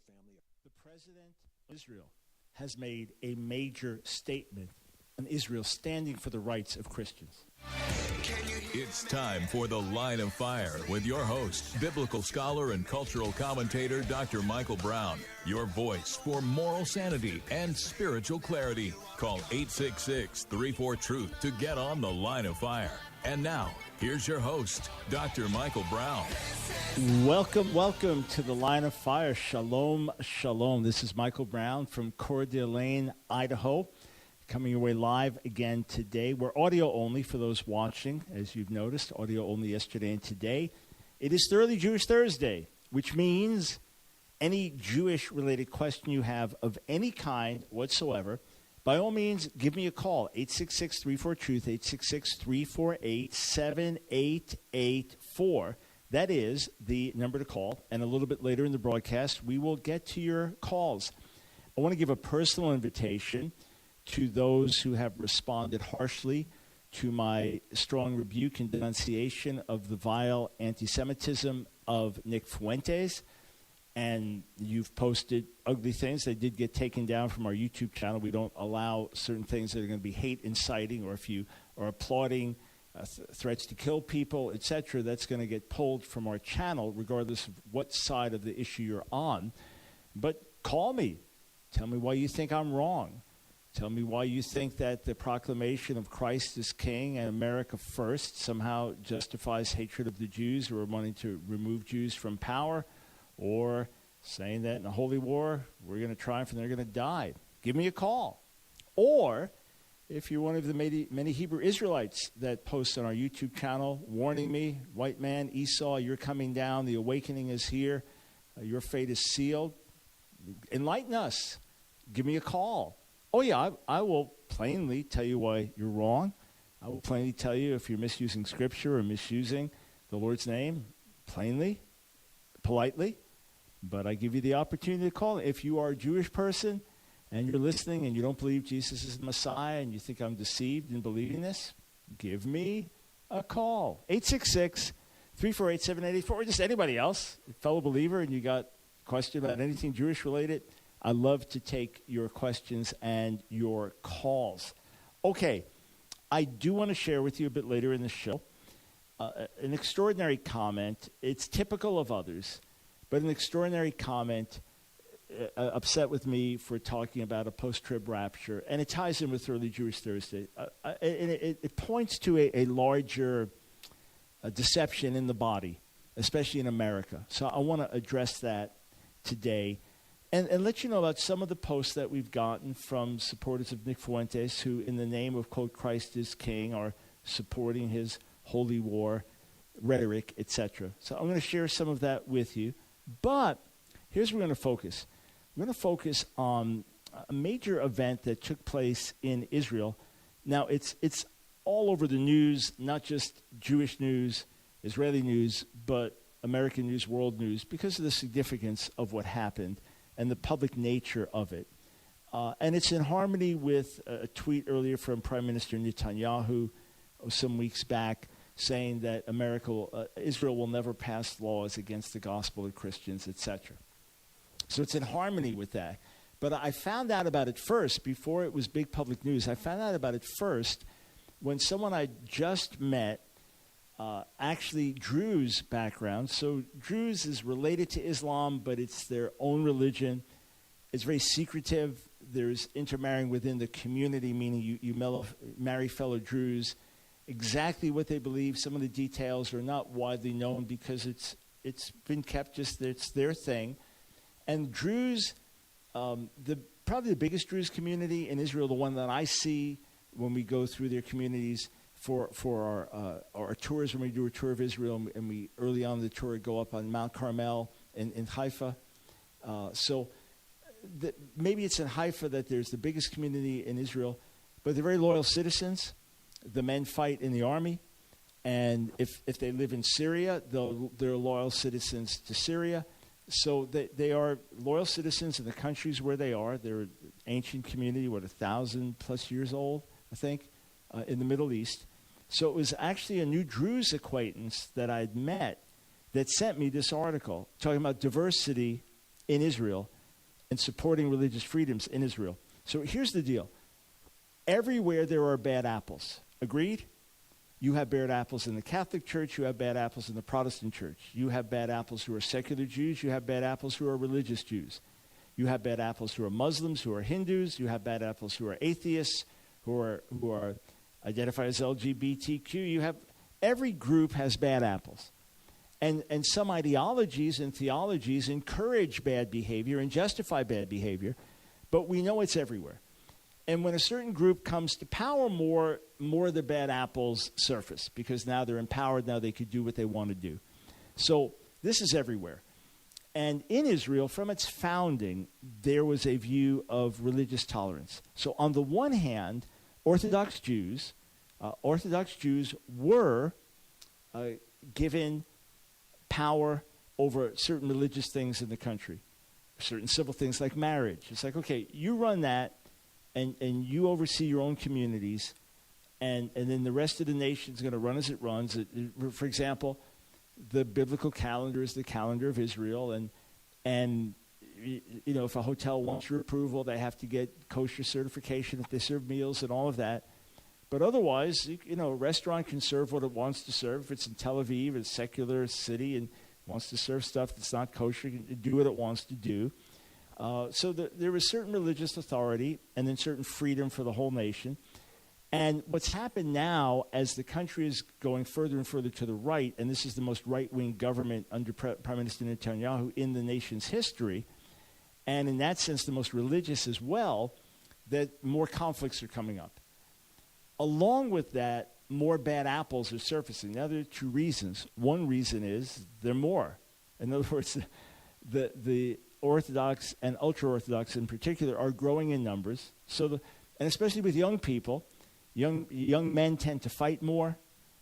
family. The president of Israel has made a major statement on Israel standing for the rights of Christians. It's time for The Line of Fire with your host, biblical scholar and cultural commentator, Dr. Michael Brown. Your voice for moral sanity and spiritual clarity. Call 866-34-TRUTH to get on The Line of Fire. And now, here's your host, Dr. Michael Brown. Welcome to The Line of Fire. Shalom, shalom. This is Michael Brown from Coeur d'Alene, Idaho. Coming your way live again today. We're audio only for those watching, as you've noticed. Audio only yesterday and today. It is Thoroughly Jewish Thursday, which means any Jewish-related question you have of any kind whatsoever, by all means, give me a call, 866-34-TRUTH, 866-348-7884. That is the number to call, and a little bit later in the broadcast, we will get to your calls. I want to give a personal invitation to those who have responded harshly to my strong rebuke and denunciation of the vile anti-Semitism of Nick Fuentes. And you've posted ugly things. They did get taken down from our YouTube channel. We don't allow certain things that are going to be hate inciting, or if you are applauding threats to kill people, etc., that's going to get pulled from our channel, regardless of what side of the issue you're on. But call me. Tell me why you think I'm wrong. Tell me why you think that the proclamation of Christ as King and America first somehow justifies hatred of the Jews, or wanting to remove Jews from power, or saying that in a holy war we're going to triumph and they're going to die. Give me a call. Or if you're one of the many Hebrew Israelites that post on our YouTube channel warning me, white man, Esau, you're coming down, the awakening is here, your fate is sealed, enlighten us. Give me a call. Oh, yeah, I will plainly tell you why you're wrong. I will plainly tell you if you're misusing Scripture or misusing the Lord's name, plainly, politely. But I give you the opportunity to call. If you are a Jewish person and you're listening and you don't believe Jesus is the Messiah and you think I'm deceived in believing this, give me a call. 866-348-7884, or just anybody else, a fellow believer, and you got a question about anything Jewish related. I love to take your questions and your calls. Okay, I do want to share with you a bit later in the show an extraordinary comment. It's typical of others, but an extraordinary comment upset with me for talking about a post-trib rapture, and it ties in with Early Jewish Thursday. It points to a larger deception in the body, especially in America. So I want to address that today. And let you know about some of the posts that we've gotten from supporters of Nick Fuentes, who, in the name of, quote, Christ is King, are supporting his holy war rhetoric, etc. So I'm going to share some of that with you. But here's where we're going to focus. We're going to focus on a major event that took place in Israel. Now, it's all over the news, not just Jewish news, Israeli news, but American news, world news, because of the significance of what happened and the public nature of it. And it's in harmony with a tweet earlier from Prime Minister Netanyahu some weeks back saying that Israel will never pass laws against the gospel of Christians, etc. So it's in harmony with that. But I found out about it first, before it was big public news. I found out about it first when someone I just met, actually Druze background. So Druze is related to Islam, but it's their own religion. It's very secretive. There's intermarrying within the community, meaning you marry fellow Druze. Exactly what they believe, some of the details are not widely known because it's been kept just, it's their thing. And Druze, probably the biggest Druze community in Israel, the one that I see when we go through their communities, for our tours, when we do a tour of Israel, and we early on in the tour go up on Mount Carmel in Haifa. Maybe it's in Haifa that there's the biggest community in Israel, but they're very loyal citizens. The men fight in the army, and if they live in Syria, they're loyal citizens to Syria. So they are loyal citizens in the countries where they are. They're an ancient community, 1,000+ years old, I think, in the Middle East. So it was actually a new Druze acquaintance that I'd met that sent me this article talking about diversity in Israel and supporting religious freedoms in Israel. So here's the deal. Everywhere there are bad apples. Agreed? You have bad apples in the Catholic Church. You have bad apples in the Protestant Church. You have bad apples who are secular Jews. You have bad apples who are religious Jews. You have bad apples who are Muslims, who are Hindus. You have bad apples who are atheists, who are identify as LGBTQ. You have every group has bad apples. And some ideologies and theologies encourage bad behavior and justify bad behavior, but we know it's everywhere. And when a certain group comes to power, more of the bad apples surface because now they're empowered, now they could do what they want to do. So this is everywhere. And in Israel, from its founding, there was a view of religious tolerance. So on the one hand, Orthodox Jews were given power over certain religious things in the country, certain civil things like marriage. It's like, okay, you run that, and you oversee your own communities, and then the rest of the nation is going to run as it runs. For example, the biblical calendar is the calendar of Israel, and you know, if a hotel wants your approval, they have to get kosher certification if they serve meals and all of that. But otherwise, you know, a restaurant can serve what it wants to serve. If it's in Tel Aviv, it's a secular city, and wants to serve stuff that's not kosher, it can do what it wants to do. So there was certain religious authority and then certain freedom for the whole nation. And what's happened now as the country is going further and further to the right, and this is the most right-wing government under Prime Minister Netanyahu in the nation's history, and in that sense the most religious as well, that more conflicts are coming up. Along with that, more bad apples are surfacing. Now, there are two reasons. One reason is there are more. In other words, the Orthodox and ultra-Orthodox in particular are growing in numbers. And especially with young people, young men tend to fight more.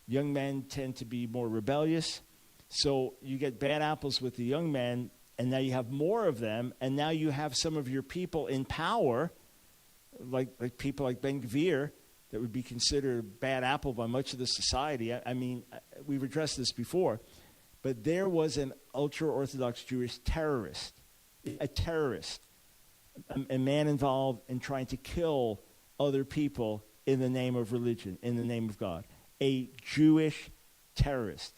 Young men tend to be more rebellious. So you get bad apples with the young men, and now you have more of them, and now you have some of your people in power, like people like Ben Gvir, that would be considered a bad apple by much of the society. I mean, we've addressed this before, but there was an ultra-Orthodox Jewish terrorist, a man involved in trying to kill other people in the name of religion, in the name of God, a Jewish terrorist.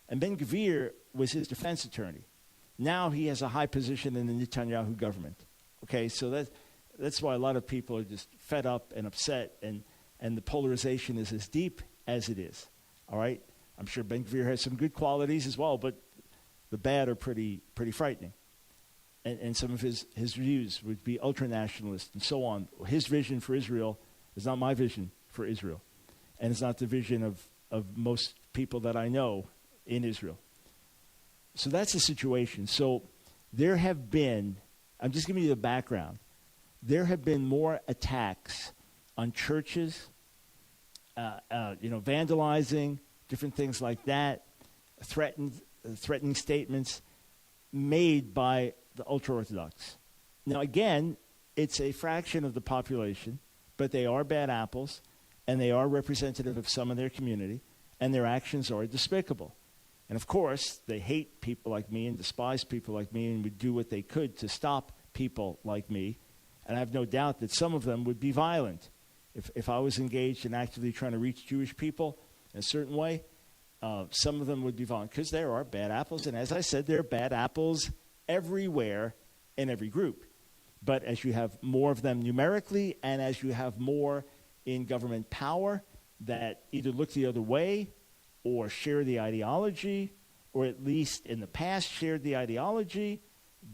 And Ben Gvir was his defense attorney. Now he has a high position in the Netanyahu government. Okay, so that's why a lot of people are just fed up and upset, and the polarization is as deep as it is. All right? I'm sure Ben Gvir has some good qualities as well, but the bad are pretty frightening. And some of his views would be ultra-nationalist and so on. His vision for Israel is not my vision for Israel. And it's not the vision of most people that I know in Israel. So that's the situation. So there have been, I'm just giving you the background, there have been more attacks on churches, vandalizing, different things like that, threatening statements made by the ultra-Orthodox. Now, again, it's a fraction of the population, but they are bad apples, and they are representative of some of their community, and their actions are despicable. And, of course, they hate people like me and despise people like me and would do what they could to stop people like me. And I have no doubt that some of them would be violent. If I was engaged in actively trying to reach Jewish people in a certain way, some of them would be violent because there are bad apples. And as I said, there are bad apples everywhere in every group. But as you have more of them numerically and as you have more in government power that either look the other way or share the ideology, or at least in the past shared the ideology,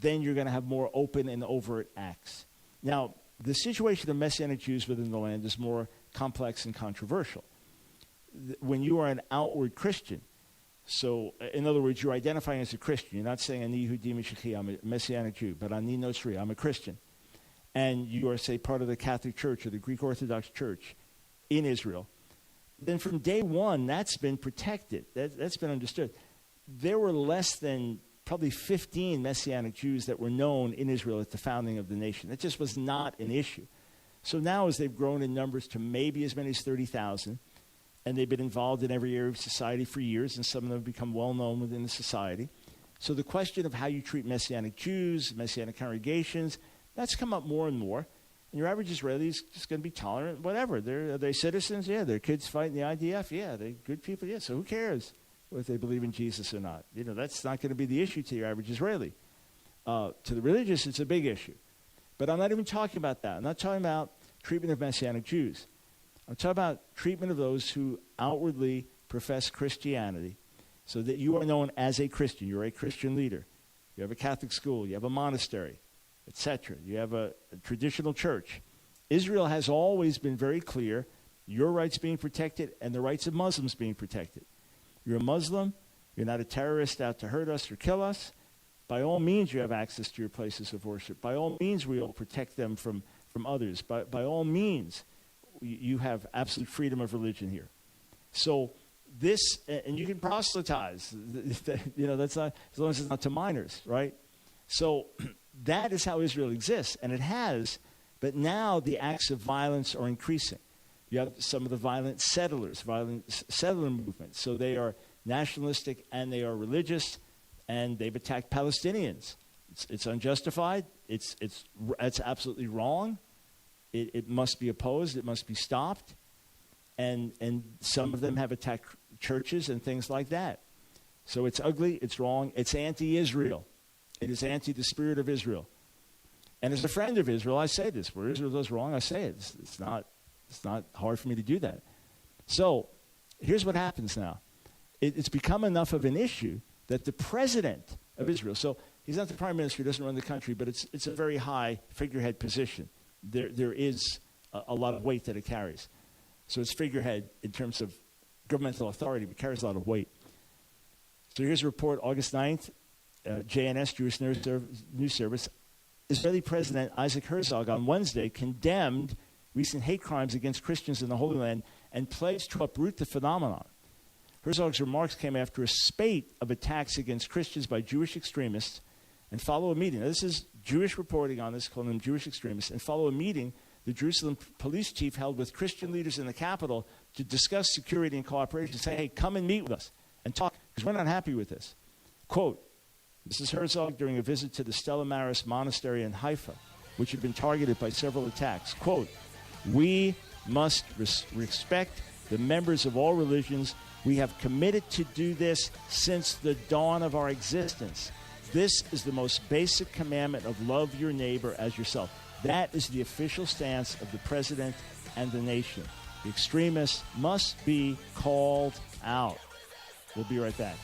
then you're going to have more open and overt acts. Now, the situation of Messianic Jews within the land is more complex and controversial. When you are an outward Christian, so in other words, you're identifying as a Christian. You're not saying, Ani Yehudi Mashiach, I'm a Messianic Jew, but Ani Nosri, I'm a Christian. And you are, say, part of the Catholic Church or the Greek Orthodox Church in Israel. Then from day one, that's been protected. That's been understood. There were less than probably 15 Messianic Jews that were known in Israel at the founding of the nation. It just was not an issue. So now as they've grown in numbers to maybe as many as 30,000, and they've been involved in every area of society for years, and some of them have become well-known within the society. So the question of how you treat Messianic Jews, Messianic congregations, That's come up more and more. And your average Israeli is just going to be tolerant, whatever. Are they citizens? Yeah. Their kids fight in the IDF? Yeah. They're good people? Yeah. So who cares if they believe in Jesus or not? That's not going to be the issue to your average Israeli. To the religious, it's a big issue. But I'm not even talking about that. I'm not talking about treatment of Messianic Jews. I'm talking about treatment of those who outwardly profess Christianity so that you are known as a Christian. You're a Christian leader. You have a Catholic school. You have a monastery, etc. You have a traditional church. Israel has always been very clear, your rights being protected and the rights of Muslims being protected. You're a Muslim. You're not a terrorist out to hurt us or kill us. By all means, you have access to your places of worship. By all means, we will protect them from others. By all means, you have absolute freedom of religion here. So this, and you can proselytize. That's not, as long as it's not to minors, right? So that is how Israel exists, and it has. But now the acts of violence are increasing. You have some of the violent settler movements. So they are nationalistic and they are religious, and they've attacked Palestinians. It's unjustified. It's absolutely wrong. It must be opposed. It must be stopped. And some of them have attacked churches and things like that. So it's ugly. It's wrong. It's anti-Israel. It is anti the spirit of Israel. And as a friend of Israel, I say this. Where Israel does wrong, I say it. It's not hard for me to do that. So here's what happens now. It's become enough of an issue that the president of Israel, so he's not the prime minister, he doesn't run the country, but it's a very high figurehead position. There is a lot of weight that it carries. So it's figurehead in terms of governmental authority, but carries a lot of weight. So here's a report, August 9th, JNS, Jewish News Service. Israeli President Isaac Herzog on Wednesday condemned recent hate crimes against Christians in the Holy Land and pledged to uproot the phenomenon. Herzog's remarks came after a spate of attacks against Christians by Jewish extremists and follow a meeting. Now, this is Jewish reporting on this, calling them Jewish extremists, and follow a meeting the Jerusalem police chief held with Christian leaders in the capital to discuss security and cooperation, say, hey, come and meet with us and talk, because we're not happy with this. Quote, this is Herzog during a visit to the Stella Maris Monastery in Haifa, which had been targeted by several attacks. Quote, we must respect the members of all religions. We have committed to do this since the dawn of our existence. This is the most basic commandment of love your neighbor as yourself. That is the official stance of the president and the nation. The extremists must be called out. We'll be right back.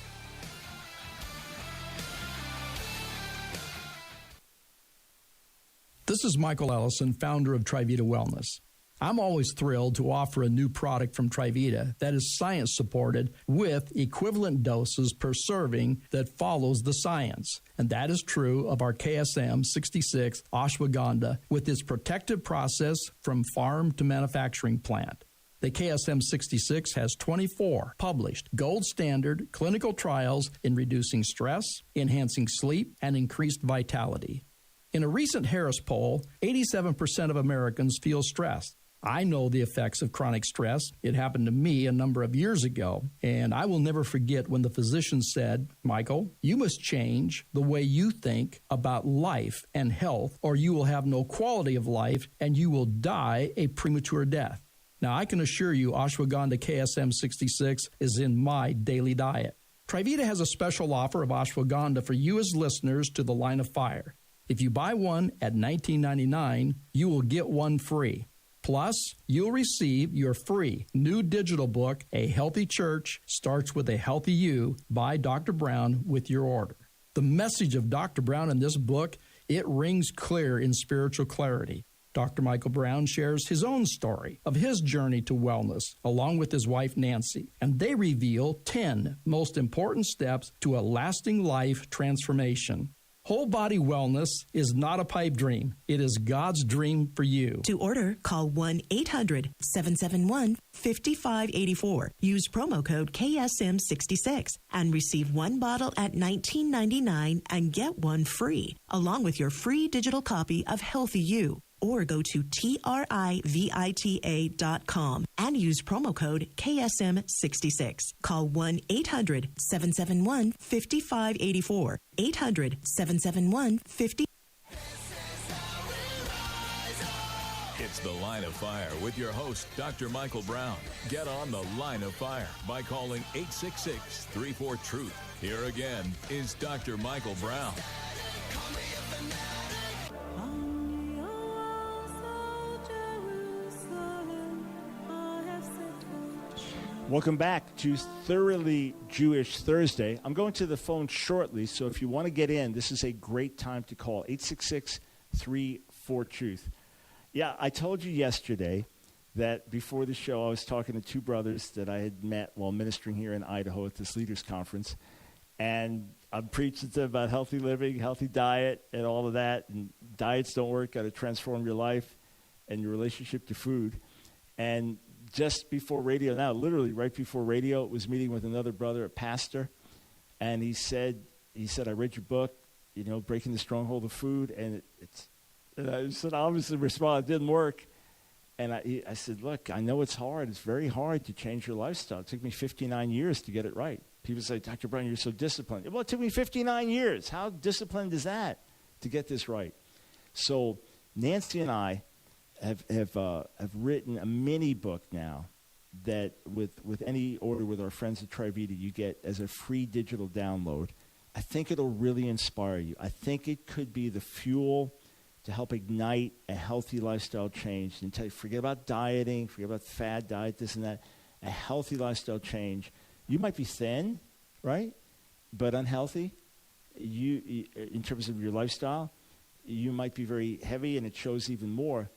This is Michael Ellison, founder of Trivita Wellness. I'm always thrilled to offer a new product from Trivita that is science-supported with equivalent doses per serving that follows the science. And that is true of our KSM 66 ashwagandha with its protective process from farm to manufacturing plant. The KSM 66 has 24 published gold standard clinical trials in reducing stress, enhancing sleep, and increased vitality. In a recent Harris poll, 87% of Americans feel stressed. I know the effects of chronic stress. It happened to me a number of years ago, and I will never forget when the physician said, Michael, you must change the way you think about life and health, or you will have no quality of life and you will die a premature death. Now, I can assure you ashwagandha KSM 66 is in my daily diet. Trivita has a special offer of ashwagandha for you as listeners to the Line of Fire. If you buy one at $19.99, you will get one free. Plus, you'll receive your free new digital book, A Healthy Church Starts with a Healthy You, by Dr. Brown with your order. The message of Dr. Brown in this book, it rings clear in spiritual clarity. Dr. Michael Brown shares his own story of his journey to wellness, along with his wife Nancy, and they reveal 10 most important steps to a lasting life transformation. Whole body wellness is not a pipe dream. It is God's dream for you. To order, call 1-800-771-5584. Use promo code KSM66 and receive one bottle at $19.99 and get one free, along with your free digital copy of Healthy You. Or go to TRIVITA.com and use promo code KSM66. Call 1-800-771-5584. 800-771-50. It's The Line of Fire with your host, Dr. Michael Brown. Get on The Line of Fire by calling 866-34-TRUTH. Here again is Dr. Michael Brown. Welcome back to Thoroughly Jewish Thursday. I'm going to the phone shortly, so if you want to get in, this is a great time to call, 866-34-TRUTH. Yeah, I told you yesterday that before the show I was talking to two brothers that I had met while ministering here in Idaho at this leaders conference, and I'm preaching to them about healthy living, healthy diet, and all of that, and diets don't work, got to transform your life and your relationship to food. And just before radio, now literally right before radio, was meeting with another brother, a pastor, and he said, I read your book, Breaking the Stronghold of Food, and I said, obviously respond, it didn't work. And I said, look, I know it's hard. It's very hard to change your lifestyle. It took me 59 years to get it right. People say, Dr. Brown, you're so disciplined. Well, it took me 59 years. How disciplined is that to get this right? So Nancy and I have written a mini book now that with any order with our friends at Trivita, you get as a free digital download. I think it'll really inspire you. I think it could be the fuel to help ignite a healthy lifestyle change. And tell you, forget about dieting, forget about fad diet, this and that. A healthy lifestyle change. You might be thin, right, but unhealthy. You in terms of your lifestyle, you might be very heavy, and it shows even more.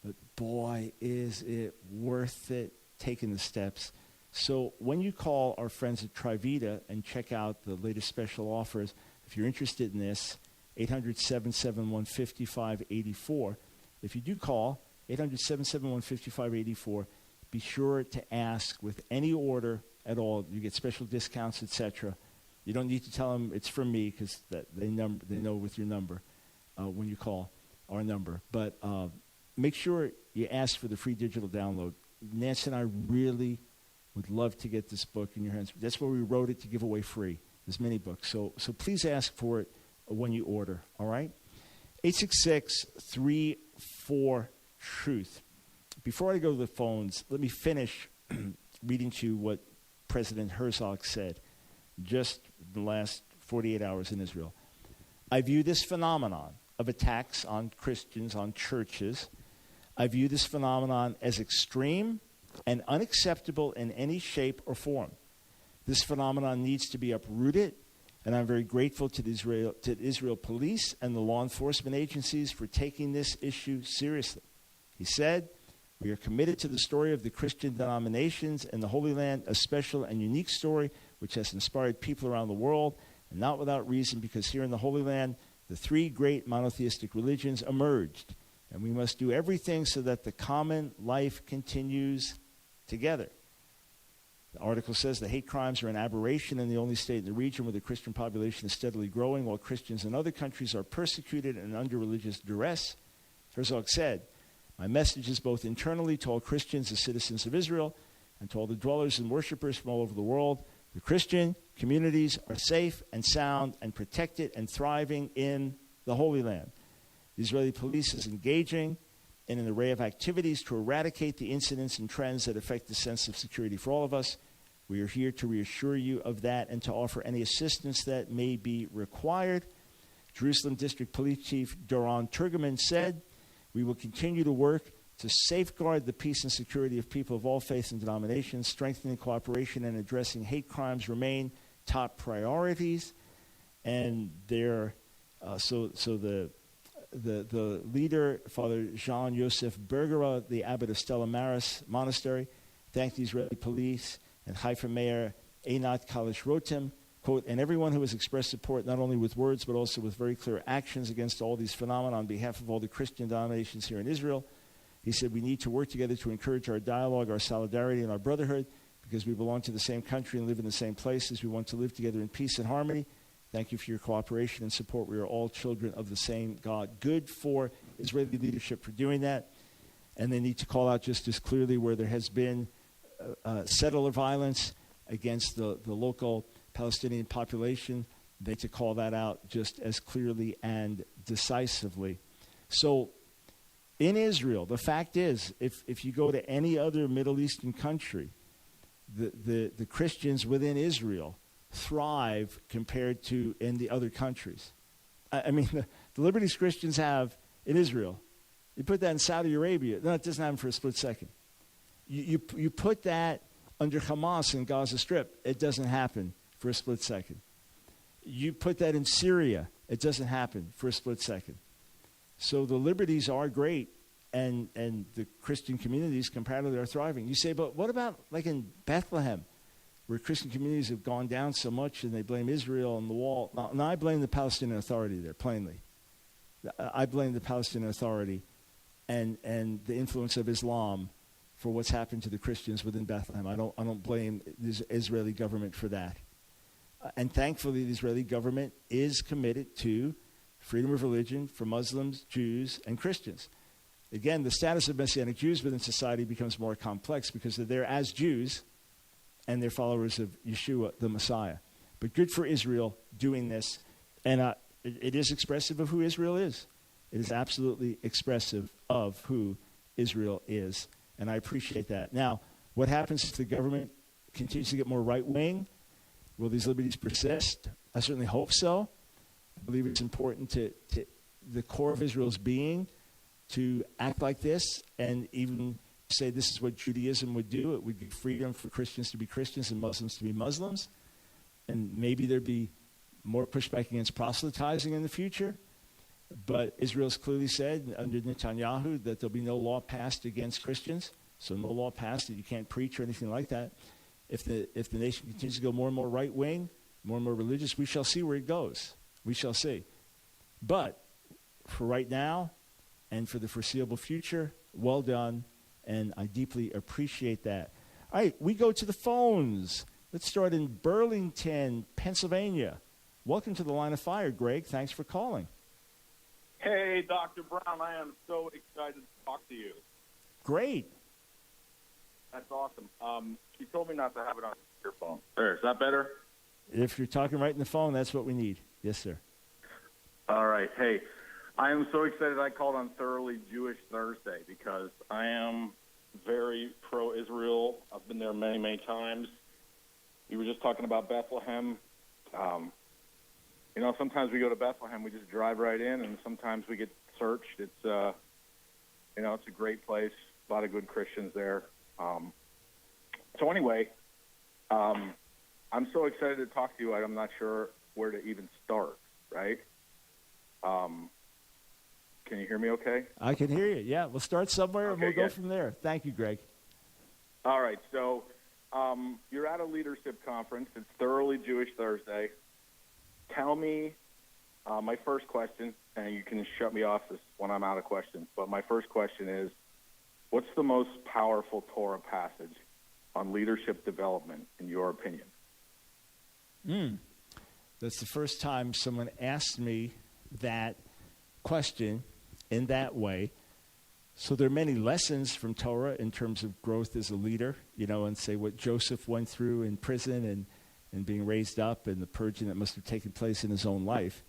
But boy, is it worth it taking the steps. So when you call our friends at Trivita and check out the latest special offers, if you're interested in this, 800-771-5584. If you do call, 800-771-5584, be sure to ask with any order at all. You get special discounts, etc. You don't need to tell them it's from me because they know with your number when you call our number. But make sure you ask for the free digital download. Nancy and I really would love to get this book in your hands. That's why we wrote it, to give away free, this mini book. So please ask for it when you order, all right? 866-34-TRUTH. Before I go to the phones, let me finish reading to you what President Herzog said just the last 48 hours in Israel. I view this phenomenon of attacks on Christians, on churches, I view this phenomenon as extreme and unacceptable in any shape or form. This phenomenon needs to be uprooted, and I'm very grateful to the Israel police and the law enforcement agencies for taking this issue seriously. He said, we are committed to the story of the Christian denominations in the Holy Land, a special and unique story which has inspired people around the world, and not without reason, because here in the Holy Land, the three great monotheistic religions emerged, and we must do everything so that the common life continues together. The article says the hate crimes are an aberration in the only state in the region where the Christian population is steadily growing, while Christians in other countries are persecuted and under religious duress. Herzog said, my message is both internally to all Christians as citizens of Israel and to all the dwellers and worshipers from all over the world. The Christian communities are safe and sound and protected and thriving in the Holy Land. The Israeli police is engaging in an array of activities to eradicate the incidents and trends that affect the sense of security for all of us. We are here to reassure you of that and to offer any assistance that may be required. Jerusalem District Police Chief Doron Turgeman said, we will continue to work to safeguard the peace and security of people of all faiths and denominations. Strengthening cooperation and addressing hate crimes remain top priorities. And the leader, Father Jean-Joseph Bergera, the abbot of Stella Maris Monastery, thanked the Israeli police and Haifa Mayor Einat Kalish Rotem, quote, and everyone who has expressed support not only with words but also with very clear actions against all these phenomena on behalf of all the Christian denominations here in Israel. He said we need to work together to encourage our dialogue, our solidarity, and our brotherhood because we belong to the same country and live in the same places. We want to live together in peace and harmony. Thank you for your cooperation and support. We are all children of the same God. Good for Israeli leadership for doing that. And they need to call out just as clearly where there has been settler violence against the local Palestinian population. They need to call that out just as clearly and decisively. So In Israel, the fact is, if you go to any other Middle Eastern country, the Christians within Israel thrive compared to in the other countries. I mean, the liberties Christians have in Israel, you put that in Saudi Arabia, no, it doesn't happen for a split second. You put that under Hamas in Gaza Strip, it doesn't happen for a split second. You put that in Syria, it doesn't happen for a split second. So the liberties are great, and the Christian communities comparatively are thriving. You say, but what about like in Bethlehem, where Christian communities have gone down so much and they blame Israel and the wall? Now I blame the Palestinian Authority there, plainly. I blame the Palestinian Authority and the influence of Islam for what's happened to the Christians within Bethlehem. I don't blame the Israeli government for that. And thankfully, the Israeli government is committed to freedom of religion for Muslims, Jews, and Christians. Again, the status of Messianic Jews within society becomes more complex because they're there as Jews and they're followers of Yeshua, the Messiah. But good for Israel doing this. And it is expressive of who Israel is. It is absolutely expressive of who Israel is. And I appreciate that. Now, what happens if the government continues to get more right-wing? Will these liberties persist? I certainly hope so. I believe it's important to the core of Israel's being to act like this and even say this is what Judaism would do. It would give freedom for Christians to be Christians and Muslims to be Muslims. And maybe there'd be more pushback against proselytizing in the future. But Israel's clearly said under Netanyahu that there'll be no law passed against Christians. So no law passed that you can't preach or anything like that. If the nation continues to go more and more right-wing, more and more religious, we shall see where it goes. We shall see. But for right now and for the foreseeable future, well done, and I deeply appreciate that. All right, we go to the phones. Let's start in Burlington, Pennsylvania. Welcome to the Line of Fire, Greg. Thanks for calling. Hey, Dr. Brown, I am so excited to talk to you. Great. That's awesome. You told me not to have it on your phone. There, is that better? If you're talking right in the phone, that's what we need. Yes, sir. All right. Hey, I am so excited I called on Thoroughly Jewish Thursday because I am very pro-Israel. I've been there many, many times. You were just talking about Bethlehem. Sometimes we go to Bethlehem, we just drive right in, and sometimes we get searched. It's, it's a great place. A lot of good Christians there. So anyway, I'm so excited to talk to you. I'm not sure where to even start, right? Can you hear me okay? I can hear you. Yeah, we'll start somewhere and we'll go from there. Thank you, Greg. All right. So you're at a leadership conference. It's Thoroughly Jewish Thursday. Tell me my first question, and you can shut me off when I'm out of questions. But my first question is, what's the most powerful Torah passage on leadership development, in your opinion? That's the first time someone asked me that question in that way. So there are many lessons from Torah in terms of growth as a leader, and say what Joseph went through in prison and being raised up and the purging that must have taken place in his own life.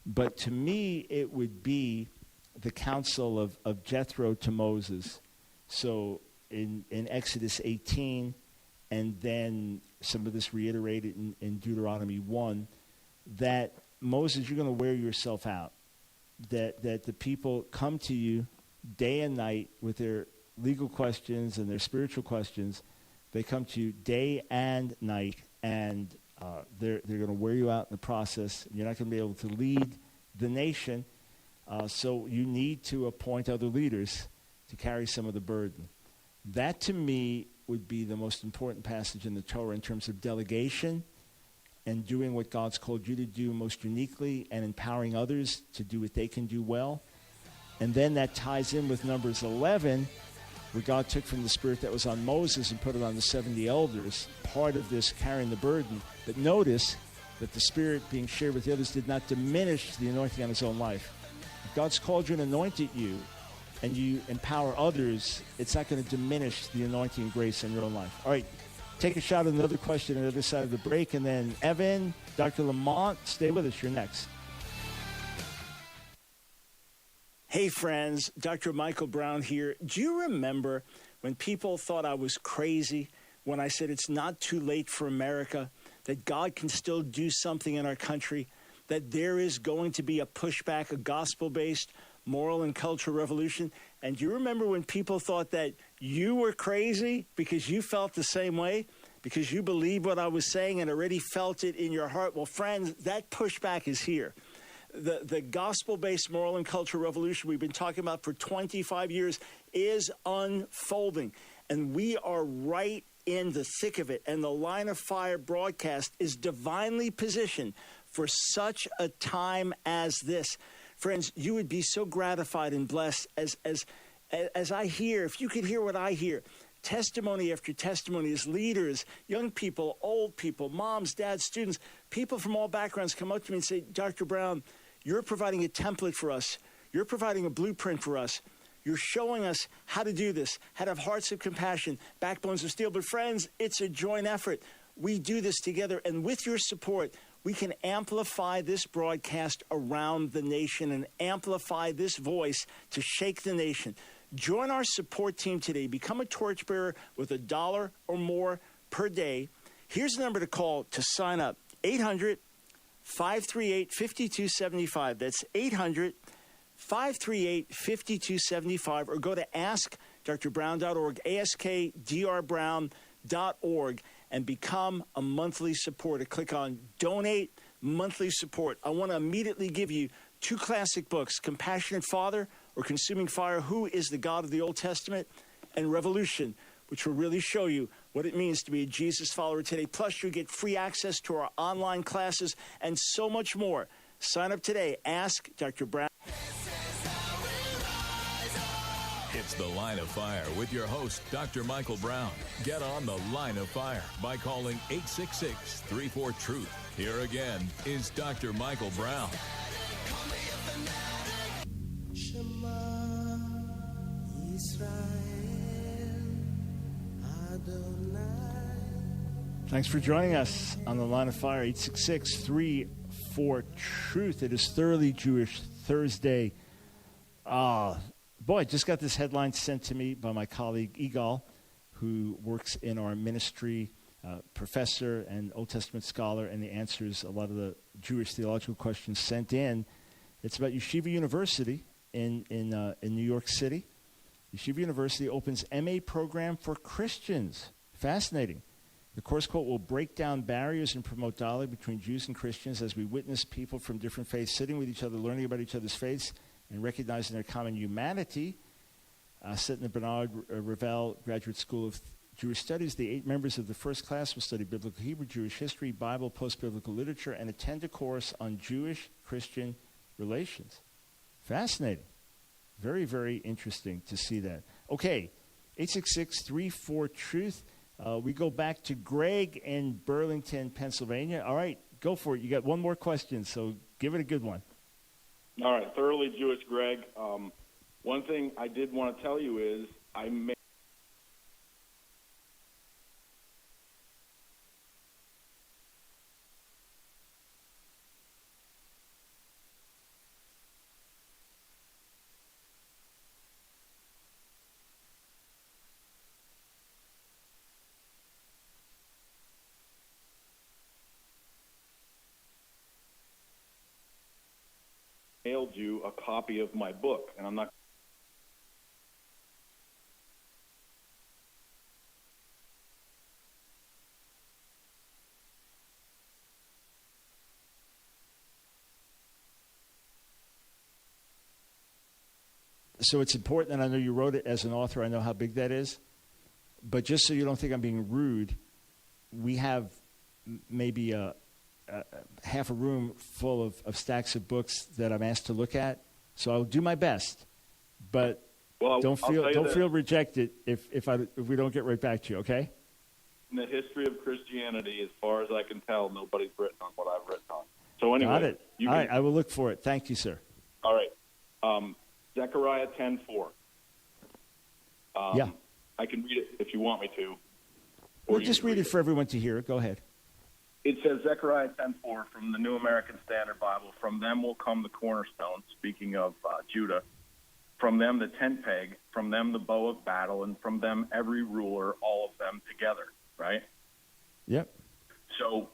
But to me, it would be the counsel of Jethro to Moses. So in Exodus 18, and then some of this reiterated in Deuteronomy 1, that Moses, you're going to wear yourself out. That the people come to you day and night with their legal questions and their spiritual questions. They come to you day and night, and they're going to wear you out in the process. You're not going to be able to lead the nation, so you need to appoint other leaders to carry some of the burden. That, to me, would be the most important passage in the Torah in terms of delegation and doing what God's called you to do most uniquely and empowering others to do what they can do well. And then that ties in with Numbers 11, where God took from the spirit that was on Moses and put it on the 70 elders, part of this carrying the burden. But notice that the spirit being shared with the others did not diminish the anointing on his own life. If God's called you and anointed you, and you empower others, it's not going to diminish the anointing and grace in your own life. All right, take a shot at another question on the other side of the break, and then Evan, Dr. Lamont, stay with us. You're next. Hey, friends, Dr. Michael Brown here. Do you remember when people thought I was crazy when I said it's not too late for America, that God can still do something in our country, that there is going to be a pushback, a gospel-based moral and cultural revolution? And do you remember when people thought that you were crazy because you felt the same way, because you believed what I was saying and already felt it in your heart? Well, friends, that pushback is here. The gospel-based moral and cultural revolution we've been talking about for 25 years is unfolding. And we are right in the thick of it. And the Line of Fire broadcast is divinely positioned for such a time as this. Friends, you would be so gratified and blessed as I hear, if you could hear what I hear, testimony after testimony as leaders, young people, old people, moms, dads, students, people from all backgrounds come up to me and say, Dr. Brown, you're providing a template for us. You're providing a blueprint for us. You're showing us how to do this, how to have hearts of compassion, backbones of steel. But friends, it's a joint effort. We do this together. And with your support, we can amplify this broadcast around the nation and amplify this voice to shake the nation. Join our support team today. Become a torchbearer with $1 or more per day. Here's the number to call to sign up. 800-538-5275. That's 800-538-5275. Or go to AskDrBrown.org, AskDrBrown.org, and become a monthly supporter. Click on Donate Monthly Support. I want to immediately give you 2 classic books, Compassionate Father or Consuming Fire, Who is the God of the Old Testament, and Revolution, which will really show you what it means to be a Jesus follower today. Plus, you get free access to our online classes and so much more. Sign up today. Ask Dr. Brown. It's The Line of Fire with your host, Dr. Michael Brown. Get on The Line of Fire by calling 866-34-TRUTH. Here again is Dr. Michael Brown. Thanks for joining us on The Line of Fire, 866-34-TRUTH. It is Thoroughly Jewish Thursday. Boy, I just got this headline sent to me by my colleague Igal, who works in our ministry, professor and Old Testament scholar, and he answers a lot of the Jewish theological questions sent in. It's about Yeshiva University in New York City. Yeshiva University opens MA program for Christians. Fascinating. The course quote will break down barriers and promote dialogue between Jews and Christians as we witness people from different faiths sitting with each other, learning about each other's faiths, and recognizing their common humanity. Set in the Bernard Ravel Graduate School of Jewish Studies, the 8 members of the first class will study biblical Hebrew, Jewish history, Bible, post-biblical literature, and attend a course on Jewish-Christian relations. Fascinating. Very, very interesting to see that. Okay, 866-34-TRUTH. We go back to Greg in Burlington, Pennsylvania. All right, go for it. You got one more question, so give it a good one. All right, Thoroughly Jewish Greg. One thing I did want to tell you is I mailed you a copy of my book, and I'm not. So it's important, and I know you wrote it as an author. I know how big that is. But just so you don't think I'm being rude, we have maybe half a room full of stacks of books that I'm asked to look at. So I'll do my best. But don't feel rejected if we don't get right back to you, okay? In the history of Christianity, as far as I can tell, nobody's written on what I've written on. So anyway. Got it. All right, I will look for it. Thank you, sir. All right. Zechariah 10:4. Yeah. I can read it if you want me to. Well, just read it for everyone to hear. Go ahead. It says, Zechariah 10:4 from the New American Standard Bible, from them will come the cornerstone, speaking of Judah, from them the tent peg, from them the bow of battle, and from them every ruler, all of them together, right? Yep. So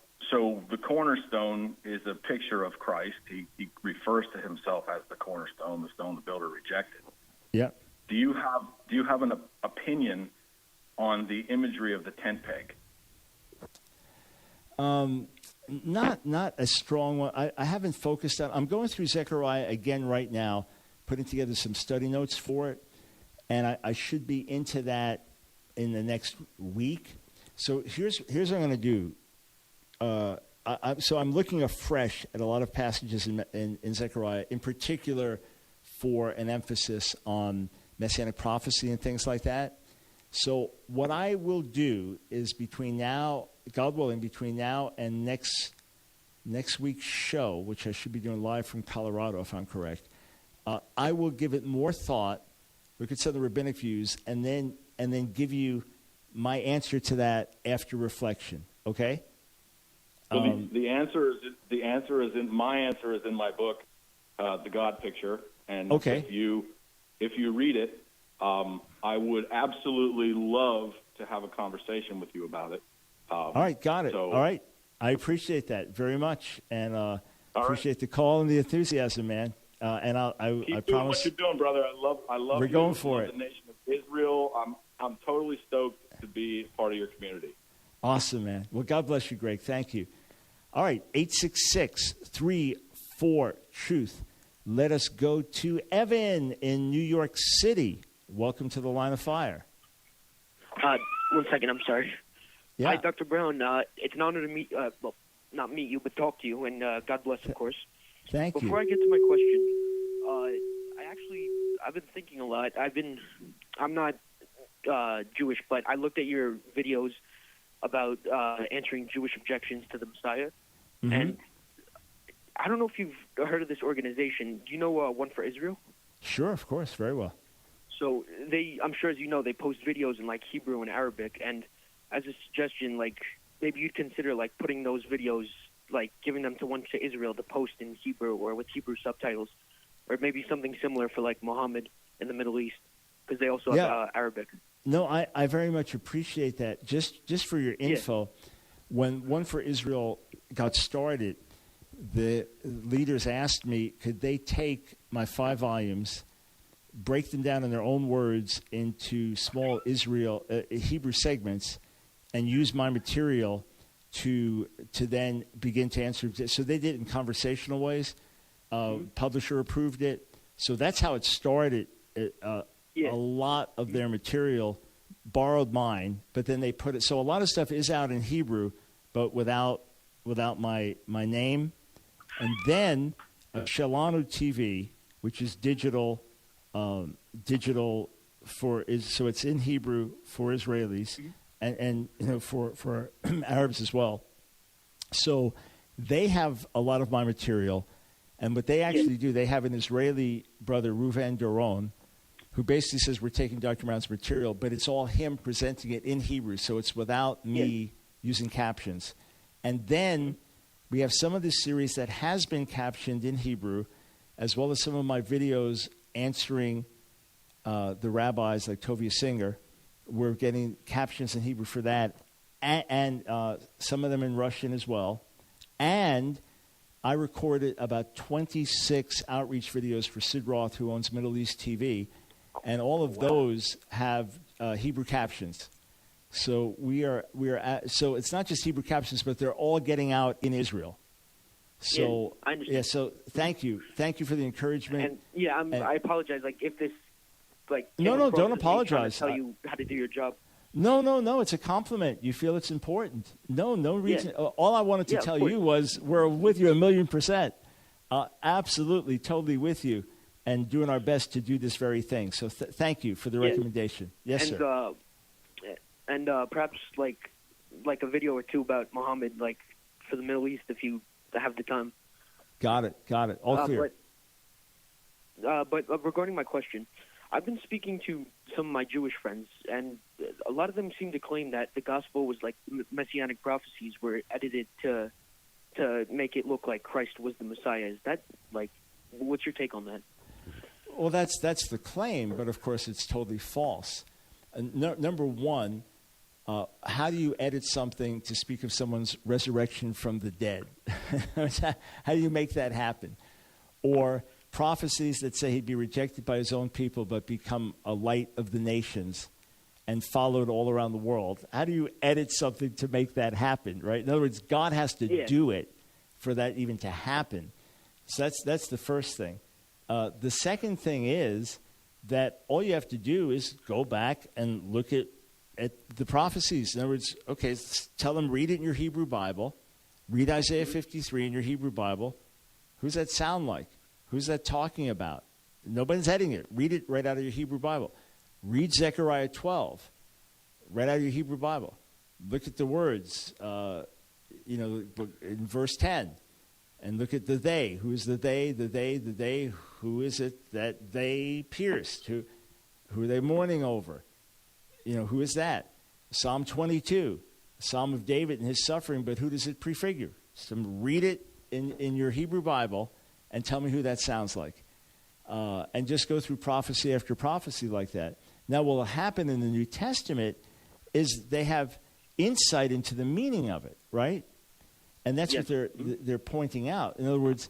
the cornerstone is a picture of Christ. He refers to himself as the cornerstone, the stone the builder rejected. Yep. Do you have an opinion on the imagery of the tent peg? Not a strong one. I haven't focused on. I'm going through Zechariah again right now, putting together some study notes for it, and I should be into that in the next week. So here's what I'm going to do. So I'm looking afresh at a lot of passages in Zechariah, in particular for an emphasis on messianic prophecy and things like that. So what I will do is between now, God willing, between now and next week's show, which I should be doing live from Colorado, if I'm correct, I will give it more thought. We could set the rabbinic views, and then give you my answer to that after reflection. Okay. Well, the answer is in my book, The God Picture, and okay. if you read it, I would absolutely love to have a conversation with you about it. All right, got it. All right, I appreciate that very much, and appreciate the call and the enthusiasm, man. And I Keep doing promise. what you're doing, brother. I love. We're you. going for it. The nation of Israel. I'm totally stoked to be part of your community. Awesome, man. Well, God bless you, Greg. Thank you. All right, 866-34-TRUTH. Let us go to Evan in New York City. Welcome to the Line of Fire. 1 second, I'm sorry. Yeah. Hi, Dr. Brown. It's an honor to meet, not meet you, but talk to you, and God bless, of course. Thank you. Before I get to my question, I've been thinking a lot. I'm not Jewish, but I looked at your videos about answering Jewish objections to the Messiah, and I don't know if you've heard of this organization. Do you know One for Israel? Sure, of course, very well. So I'm sure as you know, they post videos in like Hebrew and Arabic, and as a suggestion, like maybe you'd consider like putting those videos, like giving them to One to Israel to post in Hebrew or with Hebrew subtitles, or maybe something similar for like Muhammad in the Middle East, because they also have Arabic. No, I very much appreciate that. Just for your info, when One for Israel got started, the leaders asked me, could they take my 5 volumes, break them down in their own words into small Hebrew segments, and use my material to then begin to answer. So they did it in conversational ways. Publisher approved it. So that's how it started. A lot of their material borrowed mine, but then they put it. So a lot of stuff is out in Hebrew, but without my name. And then Shalanu TV, which is digital so it's in Hebrew for Israelis and for Arabs as well. So they have a lot of my material, and what they actually do, they have an Israeli brother, Reuven Doron, who basically says we're taking Dr. Brown's material, but it's all him presenting it in Hebrew, so it's without me using captions. And then we have some of this series that has been captioned in Hebrew, as well as some of my videos answering the rabbis like Tovia Singer. We're getting captions in Hebrew for that, and some of them in Russian as well. And I recorded about 26 outreach videos for Sid Roth, who owns Middle East TV, and all of those have Hebrew captions. So so it's not just Hebrew captions, but they're all getting out in Israel. So I understand. So thank you for the encouragement. And I apologize. Like if this, no, don't apologize. Tell you how to do your job. No, it's a compliment. You feel it's important. No reason. All I wanted to tell you was we're with you 1,000,000%. Absolutely, totally with you, and doing our best to do this very thing. So thank you for the recommendation. Yes, sir. And perhaps like a video or two about Muhammad, like for the Middle East, if you have the time. Got it. All clear. But regarding my question, I've been speaking to some of my Jewish friends, and a lot of them seem to claim that the gospel was like messianic prophecies were edited to make it look like Christ was the Messiah. Is that what's your take on that? Well, that's the claim, but of course it's totally false. Number one, how do you edit something to speak of someone's resurrection from the dead? How do you make that happen? Or prophecies that say he'd be rejected by his own people but become a light of the nations and followed all around the world. How do you edit something to make that happen, right? In other words, God has to do it for that even to happen. So that's the first thing. The second thing is that all you have to do is go back and look at the prophecies. In other words, okay, tell them, read it in your Hebrew Bible. Read Isaiah 53 in your Hebrew Bible. Who's that sound like? Who's that talking about? Nobody's editing it. Read it right out of your Hebrew Bible. Read Zechariah 12 right out of your Hebrew Bible. Look at the words, in verse 10. And look at the they. Who is the they, the they, the they? Who is it that they pierced? Who are they mourning over? Who is that? Psalm 22, Psalm of David and his suffering, but who does it prefigure? So read it in your Hebrew Bible and tell me who that sounds like. And just go through prophecy after prophecy like that. Now, what will happen in the New Testament is they have insight into the meaning of it, right? And that's what they're pointing out. In other words,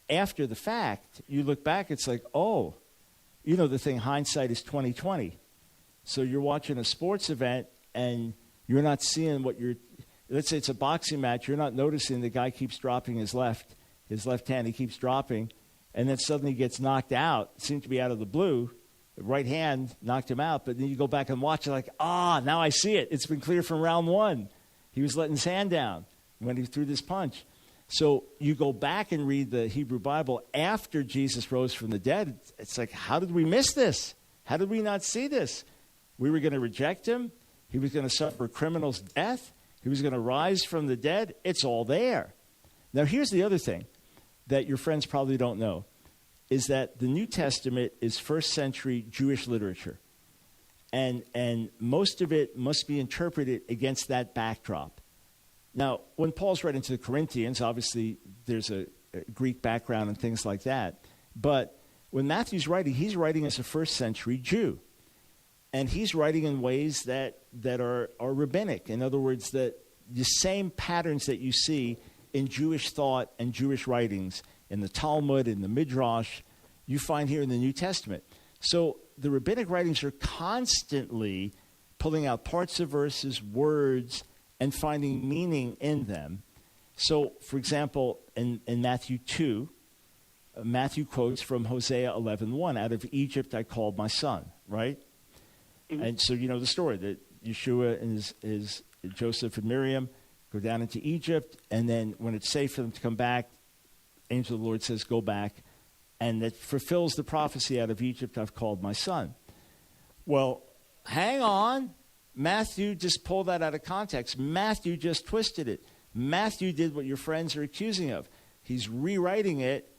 after the fact, you look back, it's like, oh, the thing, hindsight is 20/20. So you're watching a sports event and you're not seeing let's say it's a boxing match, you're not noticing the guy keeps dropping his left hand, he keeps dropping, and then suddenly gets knocked out. It seemed to be out of the blue. The right hand knocked him out, but then you go back and watch it like, now I see it. It's been clear from round one. He was letting his hand down when he threw this punch. So you go back and read the Hebrew Bible after Jesus rose from the dead. It's like, how did we miss this? How did we not see this? We were going to reject him. He was going to suffer a criminal's death. He was going to rise from the dead. It's all there. Now, here's the other thing that your friends probably don't know, is that the New Testament is first century Jewish literature. And most of it must be interpreted against that backdrop. Now, when Paul's writing to the Corinthians, obviously there's a Greek background and things like that. But when Matthew's writing, he's writing as a first century Jew. And he's writing in ways that are rabbinic. In other words, that the same patterns that you see in Jewish thought and Jewish writings, in the Talmud, in the Midrash, you find here in the New Testament. So the rabbinic writings are constantly pulling out parts of verses, words, and finding meaning in them. So, for example, in Matthew 2, Matthew quotes from Hosea 11:1, out of Egypt I called my son, right? Mm-hmm. And so you know the story, that Yeshua and his Joseph and Miriam go down into Egypt, and then when it's safe for them to come back, angel of the Lord says, go back, and that fulfills the prophecy, out of Egypt I've called my son. Well, hang on. Matthew just pulled that out of context. Matthew just twisted it. Matthew did what your friends are accusing of. He's rewriting it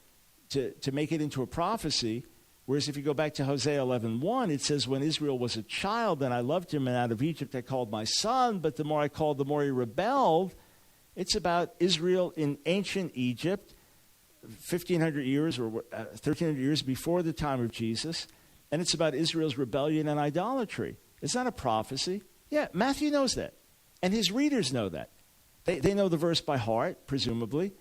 to make it into a prophecy, whereas if you go back to Hosea 11:1, it says, when Israel was a child, then I loved him, and out of Egypt I called my son, but the more I called, the more he rebelled. It's about Israel in ancient Egypt, 1,500 years or 1,300 years before the time of Jesus, and it's about Israel's rebellion and idolatry. It's not a prophecy. Yeah, Matthew knows that, and his readers know that. They know the verse by heart, presumably.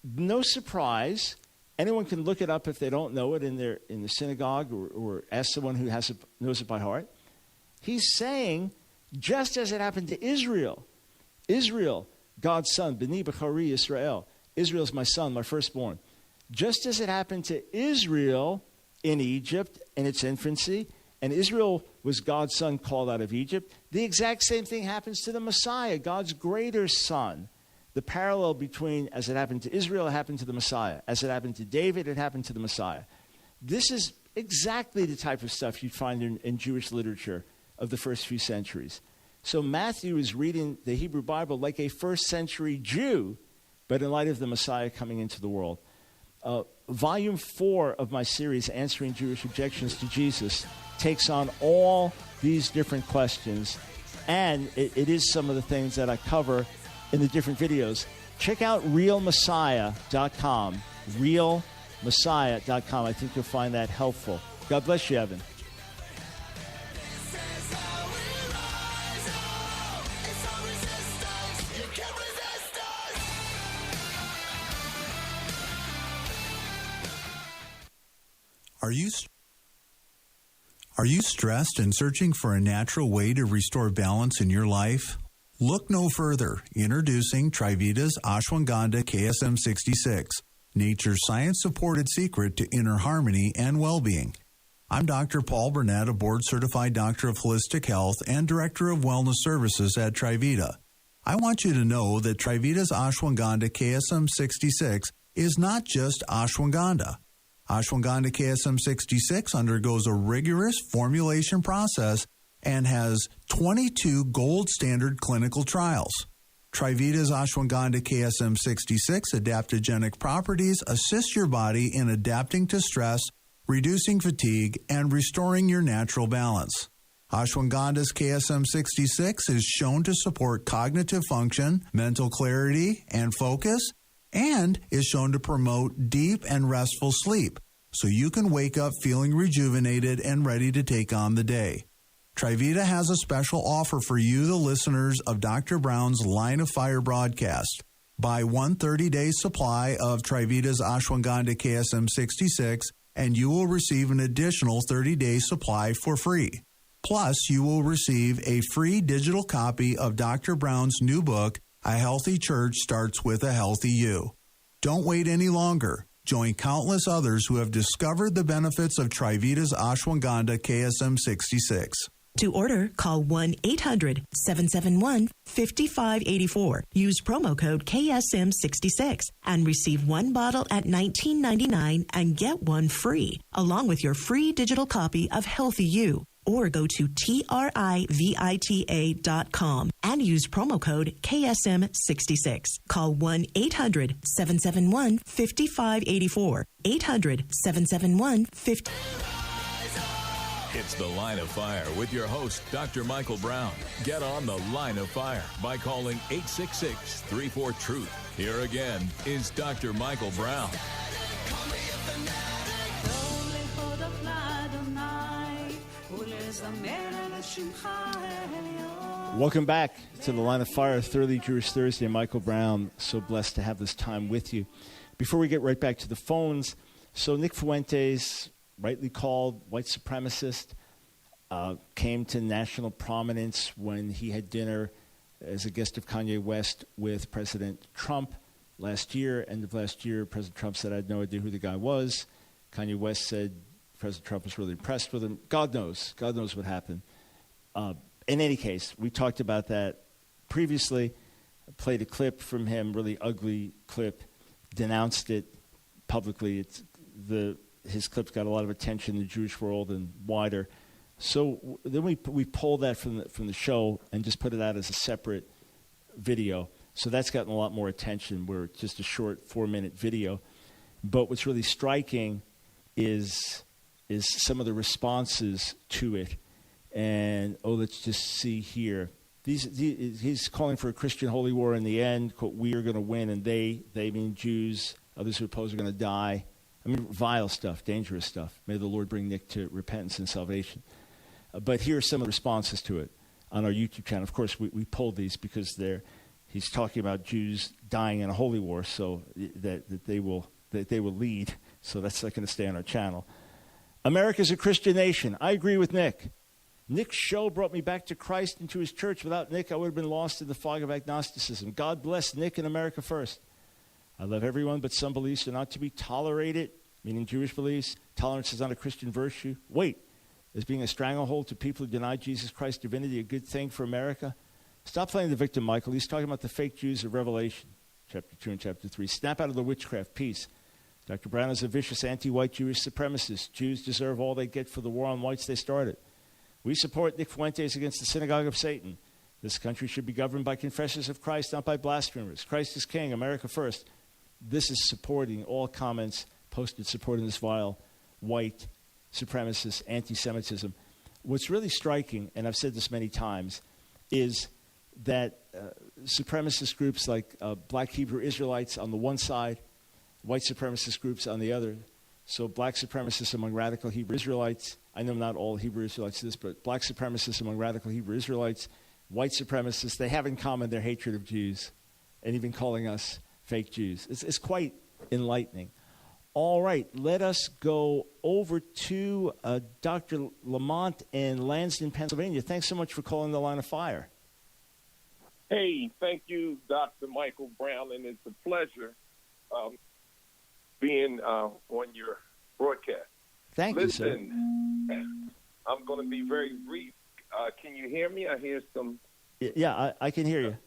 No surprise. Anyone can look it up if they don't know it in the synagogue, or ask someone who knows it by heart. He's saying, just as it happened to Israel, God's son, B'ni B'chari Yisrael, Israel's my son, my firstborn. Just as it happened to Israel in Egypt in its infancy, and Israel was God's son called out of Egypt, the exact same thing happens to the Messiah, God's greater son. The parallel between, as it happened to Israel, it happened to the Messiah. As it happened to David, it happened to the Messiah. This is exactly the type of stuff you'd find in Jewish literature of the first few centuries. So Matthew is reading the Hebrew Bible like a first century Jew, but in light of the Messiah coming into the world. Volume 4 of my series, Answering Jewish Objections to Jesus, takes on all these different questions, and it is some of the things that I cover in the different videos. Check out realmessiah.com, Messiah.com. I think you'll find that helpful. God bless you, Evan. Are you stressed and searching for a natural way to restore balance in your life? Look no further. Introducing Trivita's Ashwagandha KSM 66, nature's science-supported secret to inner harmony and well-being. I'm Dr. Paul Burnett, a board-certified doctor of holistic health and director of wellness services at Trivita. I want you to know that Trivita's Ashwagandha KSM 66 is not just ashwagandha. Ashwagandha KSM 66 undergoes a rigorous formulation process and has 22 gold standard clinical trials. Trivita's Ashwagandha KSM 66 adaptogenic properties assist your body in adapting to stress, reducing fatigue, and restoring your natural balance. Ashwagandha's KSM 66 is shown to support cognitive function, mental clarity, and focus, and is shown to promote deep and restful sleep, so you can wake up feeling rejuvenated and ready to take on the day. Trivita has a special offer for you, the listeners of Dr. Brown's Line of Fire broadcast. Buy one 30-day supply of Trivita's Ashwagandha KSM 66, and you will receive an additional 30-day supply for free. Plus, you will receive a free digital copy of Dr. Brown's new book, A Healthy Church Starts with a Healthy You. Don't wait any longer. Join countless others who have discovered the benefits of Trivita's Ashwagandha KSM 66. To order, call 1-800-771-5584. Use promo code KSM66 and receive one bottle at $19.99 and get one free, along with your free digital copy of Healthy You. Or go to TRIVITA.com and use promo code KSM66. Call 1-800-771-5584. 800-771-5584. It's The Line of Fire with your host, Dr. Michael Brown. Get on The Line of Fire by calling 866-34-TRUTH. Here again is Dr. Michael Brown. Welcome back to The Line of Fire, Thoroughly Jewish Thursday. Michael Brown, so blessed to have this time with you. Before we get right back to the phones, so Nick Fuentes, rightly called white supremacist, came to national prominence when he had dinner as a guest of Kanye West with President Trump last year. End of last year, President Trump said, I had no idea who the guy was. Kanye West said President Trump was really impressed with him. God knows what happened. In any case, we talked about that previously. I played a clip from him, really ugly clip, denounced it publicly. His clips got a lot of attention in the Jewish world and wider. So then we pulled that from the show and just put it out as a separate video. So that's gotten a lot more attention. We're just a short 4-minute video. But what's really striking is some of the responses to it. And, let's just see here. He's calling for a Christian holy war in the end. Quote, we are going to win, and they mean Jews. Others who oppose are going to die. I mean, vile stuff, dangerous stuff. May the Lord bring Nick to repentance and salvation. But here are some of the responses to it on our YouTube channel. Of course, we pulled these because he's talking about Jews dying in a holy war, so that they will lead. So that's not going to stay on our channel. America's a Christian nation. I agree with Nick. Nick's show brought me back to Christ and to his church. Without Nick, I would have been lost in the fog of agnosticism. God bless Nick and America first. I love everyone, but some beliefs are not to be tolerated, meaning Jewish beliefs. Tolerance is not a Christian virtue. Wait, is being a stranglehold to people who deny Jesus Christ's divinity a good thing for America? Stop playing the victim, Michael. He's talking about the fake Jews of Revelation, chapter 2 and chapter 3. Snap out of the witchcraft. Peace. Dr. Brown is a vicious anti-white Jewish supremacist. Jews deserve all they get for the war on whites they started. We support Nick Fuentes against the synagogue of Satan. This country should be governed by confessors of Christ, not by blasphemers. Christ is king, America first. This is supporting all comments posted supporting this vile white supremacist anti-Semitism. What's really striking, and I've said this many times, is that supremacist groups like Black Hebrew Israelites on the one side, white supremacist groups on the other, So black supremacists among radical Hebrew Israelites. I know not all Hebrew Israelites do this, but black supremacists among radical Hebrew Israelites, white supremacists, they have in common their hatred of Jews and even calling us fake Jews. It's quite enlightening. All right, let us go over to Dr. Lamont in Lansden, Pennsylvania. Thanks so much for calling the Line of Fire. Hey, thank you, Dr. Michael Brown, and it's a pleasure being on your broadcast. Thank you, sir. Listen, I'm going to be very brief. Can you hear me? I hear some. Yeah, I can hear you.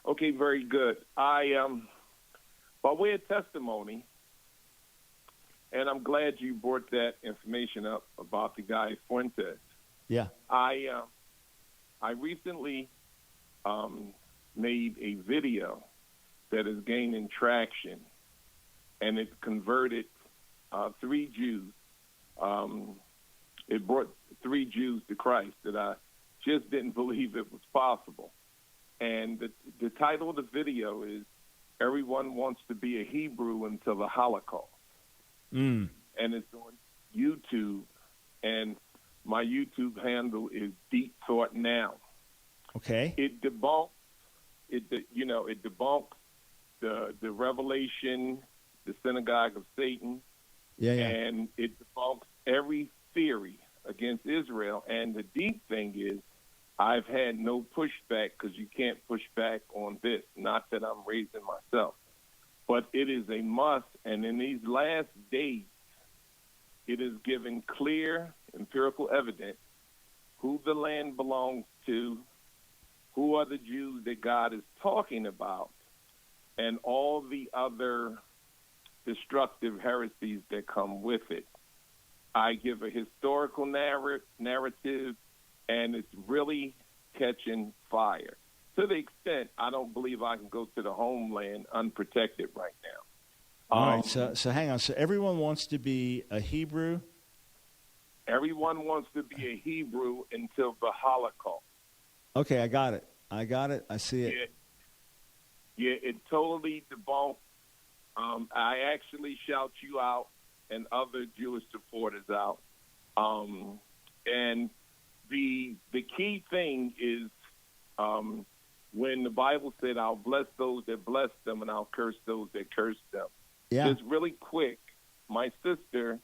Okay, very good. By way of testimony, and I'm glad you brought that information up about the guy Fuentes. Yeah. I recently made a video that is gaining traction, and it converted 3 Jews. It brought 3 Jews to Christ that I just didn't believe it was possible. And the title of the video is "Everyone Wants to Be a Hebrew Until the Holocaust." And it's on YouTube, and my YouTube handle is Deep Thought Now. Okay. It debunks the Revelation, the synagogue of Satan, and it debunks every theory against Israel. And the deep thing is, I've had no pushback, because you can't push back on this. Not that I'm raising myself, but it is a must. And in these last days, it is given clear empirical evidence who the land belongs to, who are the Jews that God is talking about, and all the other destructive heresies that come with it. I give a historical narrative, and it's really catching fire. To the extent I don't believe I can go to the homeland unprotected right now. All right, so hang on. So everyone wants to be a Hebrew? Everyone wants to be a Hebrew until the Holocaust. Okay, I got it. I see it. Yeah, it totally debunks. I actually shout you out and other Jewish supporters out. And the key thing is when the Bible said, "I'll bless those that bless them, and I'll curse those that curse them." Yeah. Just really quick, my sister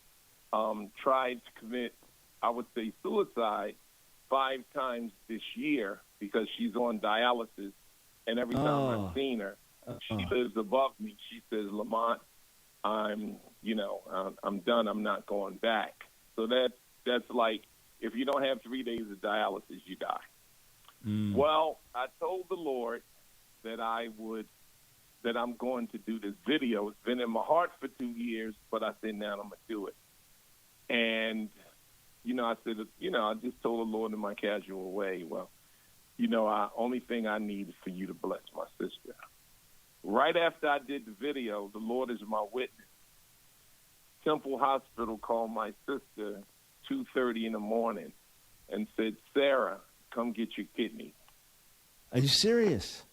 tried to commit, I would say, suicide 5 times this year because she's on dialysis. And every time I've seen her, she lives above me. She says, "Lamont, I'm done. I'm not going back." So that's like, if you don't have 3 days of dialysis, you die. Well, I told the Lord that I'm going to do this video. It's been in my heart for 2 years, but I said, now I'm going to do it. And, I said, I just told the Lord in my casual way, well, only thing I need is for you to bless my sister. Right after I did the video, the Lord is my witness. Temple Hospital called my sister 2:30 in the morning and said, "Sarah, come get your kidney." Are you serious?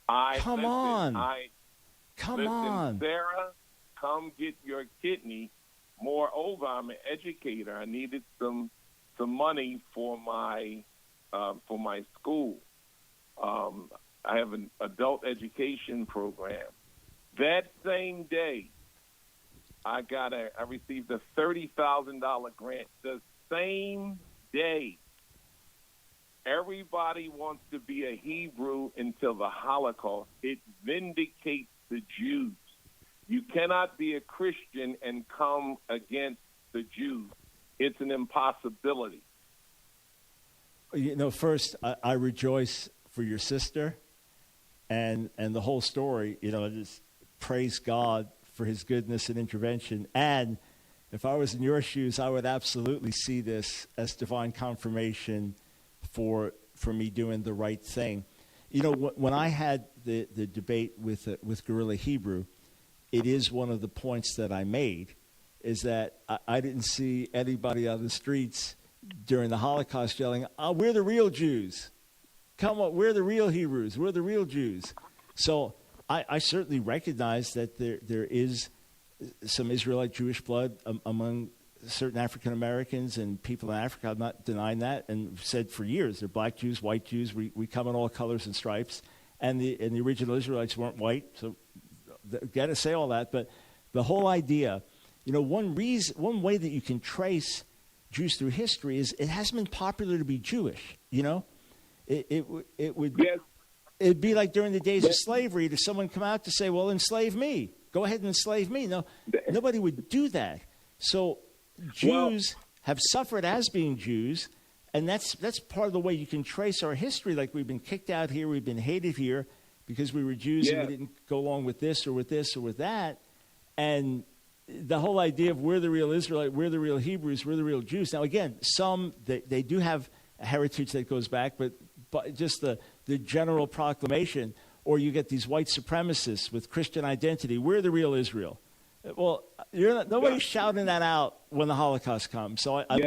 Come on, Sarah, come get your kidney. Moreover, I'm an educator. I needed some money for my school. I have an adult education program. That same day, I received a $30,000 grant. The same day. Everybody wants to be a Hebrew until the Holocaust. It vindicates the Jews. You cannot be a Christian and come against the Jews. It's an impossibility. First, I rejoice for your sister and the whole story. Just praise God for his goodness and intervention. And if I was in your shoes, I would absolutely see this as divine confirmation for me doing the right thing. When I had the debate with Guerrilla Hebrew, it is one of the points that I made, is that I didn't see anybody on the streets during the Holocaust yelling, "We're the real Jews. Come on, we're the real Hebrews. We're the real Jews." So I certainly recognize that there is some Israelite Jewish blood among certain African Americans and people in Africa. I'm not denying that, and said for years they're black Jews, white Jews. We come in all colors and stripes, and the original Israelites weren't white. So, got to say all that. But the whole idea, one way that you can trace Jews through history is it hasn't been popular to be Jewish. It would it'd be like during the days of slavery to someone come out to say, well, enslave me. Go ahead and enslave me. No, nobody would do that. So Jews have suffered as being Jews, and that's part of the way you can trace our history. Like, we've been kicked out here, we've been hated here because we were Jews and we didn't go along with this or with this or with that. And the whole idea of we're the real Israelite, we're the real Hebrews, we're the real Jews. Now, again, some, they do have a heritage that goes back, but just the general proclamation, or you get these white supremacists with Christian identity, we're the real Israel. Well, nobody's shouting that out when the Holocaust comes. So I'm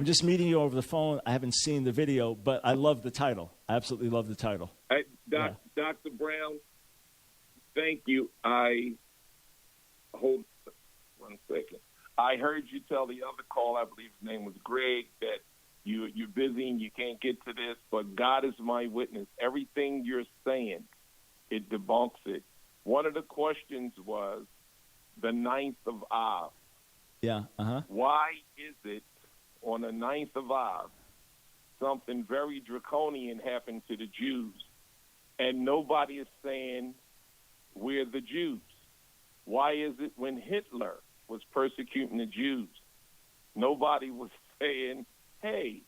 just meeting you over the phone. I haven't seen the video, but I love the title. I absolutely love the title. Dr. Brown, thank you. Hold 1 second. I heard you tell the other call, I believe his name was Greg, that you're busy and you can't get to this, but God is my witness. Everything you're saying, it debunks it. One of the questions was the 9th of Av. Yeah, Why is it on the 9th of Av something very draconian happened to the Jews, and nobody is saying we're the Jews? Why is it when Hitler was persecuting the Jews, nobody was saying, hey,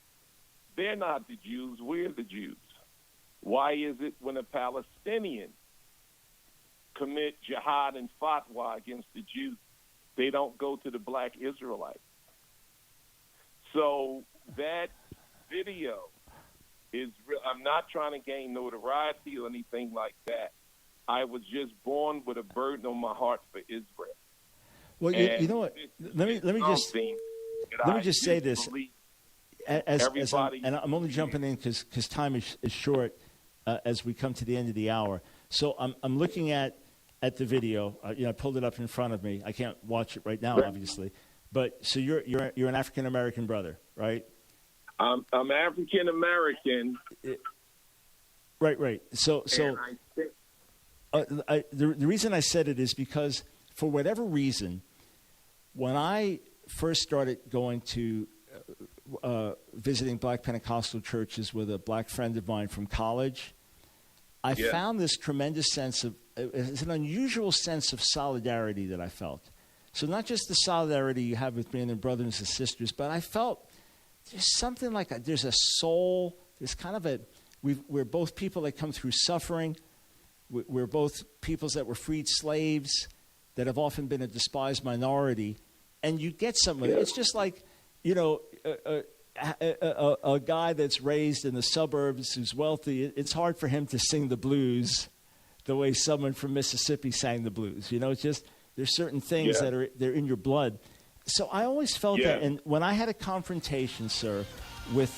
they're not the Jews, we're the Jews? Why is it when a Palestinian commit jihad and fatwa against the Jews, they don't go to the black Israelites? So that video is real. I'm not trying to gain notoriety or anything like that. I was just born with a burden on my heart for Israel. Well, you know what? Let me just say this. I'm only jumping in because time is short as we come to the end of the hour. So I'm looking at the video. I pulled it up in front of me. I can't watch it right now, obviously. But so you're an African American brother, right? I'm African American. Right. So the reason I said it is because for whatever reason, when I first started going to visiting Black Pentecostal churches with a black friend of mine from college, I found this tremendous sense of, it's an unusual sense of solidarity that I felt. So not just the solidarity you have with being their brothers and sisters, but I felt there's something like there's a soul, there's kind of we're both people that come through suffering. We're both peoples that were freed slaves that have often been a despised minority. And you get something. It's just like, a guy that's raised in the suburbs who's wealthy. It's hard for him to sing the blues the way someone from Mississippi sang the blues. It's just there's certain things that they're in your blood. So I always felt that. And when I had a confrontation, sir, with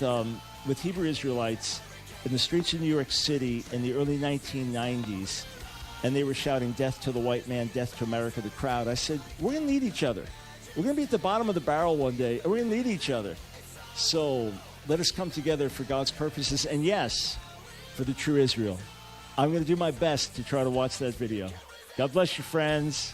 Hebrew Israelites in the streets of New York City in the early 1990s, and they were shouting, "Death to the white man, death to America," the crowd, I said, we're going to need each other. We're going to be at the bottom of the barrel one day, and we're going to need each other. So let us come together for God's purposes, and yes, for the true Israel. I'm going to do my best to try to watch that video. God bless you, friends.